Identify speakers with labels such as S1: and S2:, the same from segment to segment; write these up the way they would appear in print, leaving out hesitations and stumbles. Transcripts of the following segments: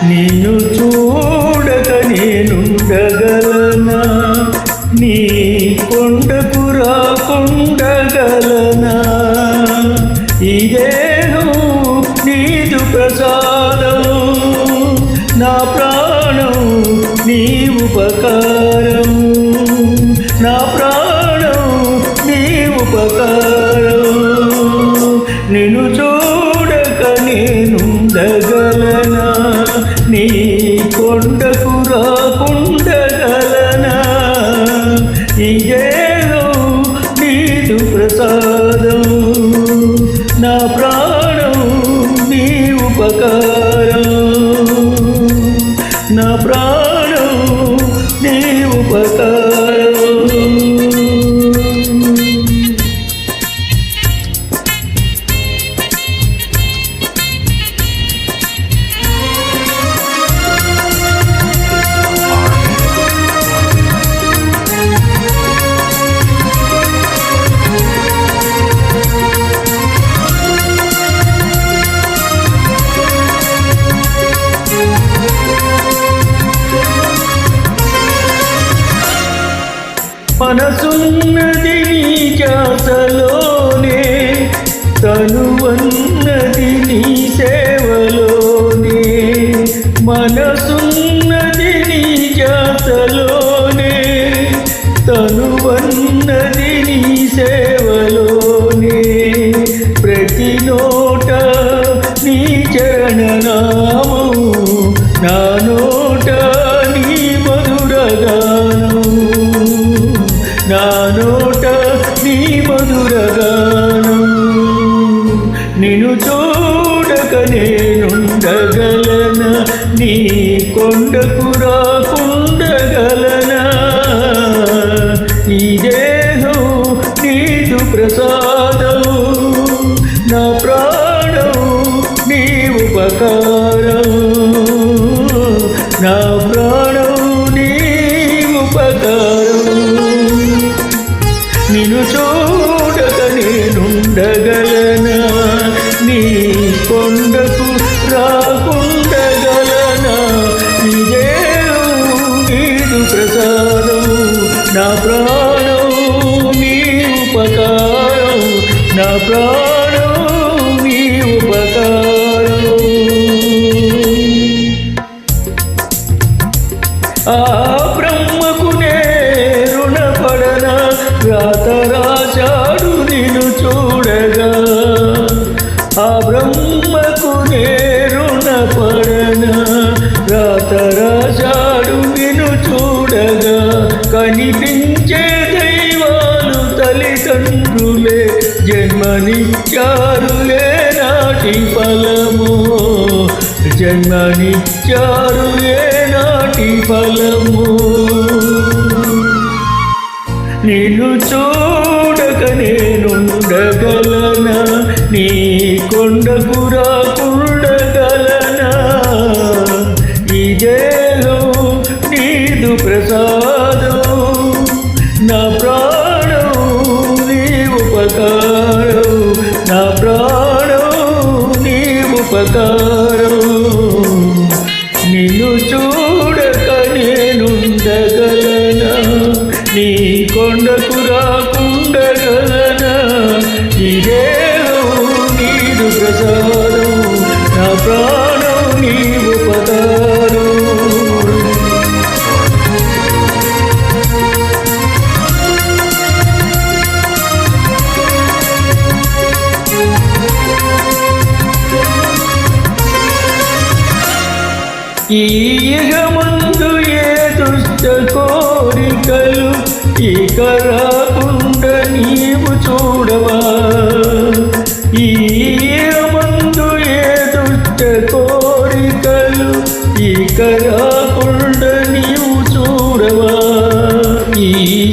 S1: నిన్ను చూడక నేనుండగలనా, నీ కొండకు రాకుండగలనా? ఇదేను నీదు ప్రసాదము, నా ప్రాణం నీ ఉపకారం, నా ప్రాణం నీ ఉపకారం. నిన్ను చూడక నేనుండగలనా, నీ కొండకు రాకుండగలనా? ఇదేదో నీదు ప్రసాదం, నా ప్రాణం నీ ఉపకారం, నా ప్రాణం నీ ఉపకారం. మనసున్నది నీ ధ్యాసలోనే, తనువన్నది నీ సేవలోనే. మనసున్నది నీ ధ్యాసలోనే, తనువన్నది నీ సేవలోనే. ప్రతి నోట నీ చరణనామము, నా నోట నీ మధురగానం, నా నోట నీ మధురగానం. నిన్ను చూడక నేనుండగలనా, నీ కొండకు రాకుండగలనా? ఈ దేహం నీదు ప్రసాదం, నా ప్రాణం నీ ఉపకారం, నా ప్రాణం నీ ఉపకారం. నిన్ను చూడక నేనుండగలనా, నీ కొండకు రాకుండగలనా? ఇదేదో నీదు ప్రసాదం, నా ప్రాణం నీ ఉపకారం, నా ప్రాణం నీ ఉపకారం. ఆ బ్రహ్మకు నే రుణపడనా, రాత రాశాడు నిన్ను చూడగా. ఆ బ్రహ్మకు నే రుణపడనా, రాత రాశాడు నిన్ను చూడగా. కనిపించే దైవాలు తల్లిదండ్రులే, జన్మనిచ్చారులే నాటి ఫలము, జన్మనిచ్చారులే నాటి ఫలము. నిన్ను చూడక నేనుండగలనా, నీ కొండకు రాకుండగలనా? ఇదేదో నీదు ప్రసాదం, నా ప్రాణం నీ ఉపకారం, నా ప్రాణం నీ ఉపకారం. నిన్ను చూడక నేనుండగలనా, నీ కొండకు రాకుండగలనా? ఇదేదో నీదు ప్రసాదం, నా ప్రాణం నీ ఉపకారం. ఈ యుగమందు ఏ దుష్ట కోరికలు ఇక రాకుండా నీవు చూడవా? ఈ యుగమందు ఏ దుష్ట కోరికలు ఇక రాకుండా నీవు చూడవా? ఈ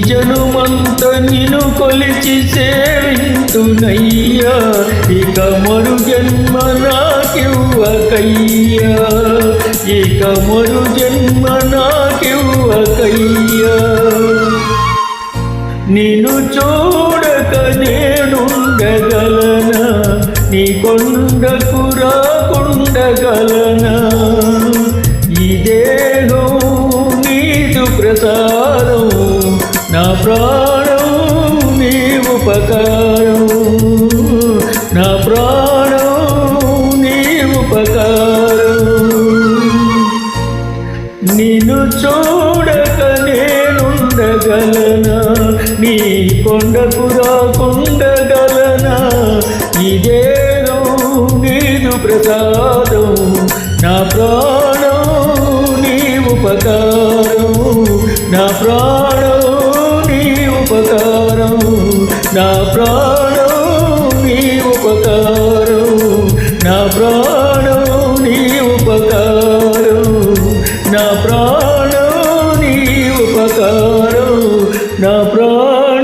S1: జనుమంత నిన్ను కొలిచి సేవింతునయ్యా, ఇక మరు జన్మ నాకివ్వకయ్యా, ఇక మరు జన్మ నాకివ్వకయ్యా. నిన్ను చూడక నేనుండగలనా, నీ కొండకు రాకుండగలనా? దేహం నీదు ప్రసాదం, నా ప్రాణం నీ ఉపకారం, నా ప్రాణం నీ ఉపకారం. నిన్ను చూడక నేనుండగలనా, నీ కొండకు రాకుండగలనా, ఈ దేహం నీదు ప్రసాదం, నా ప్రాణం నీ ఉపకారం, నా ప్రాణం నీ ఉపకారం, నా ప్రాణం నీ ఉపకారం, నా ప్రాణం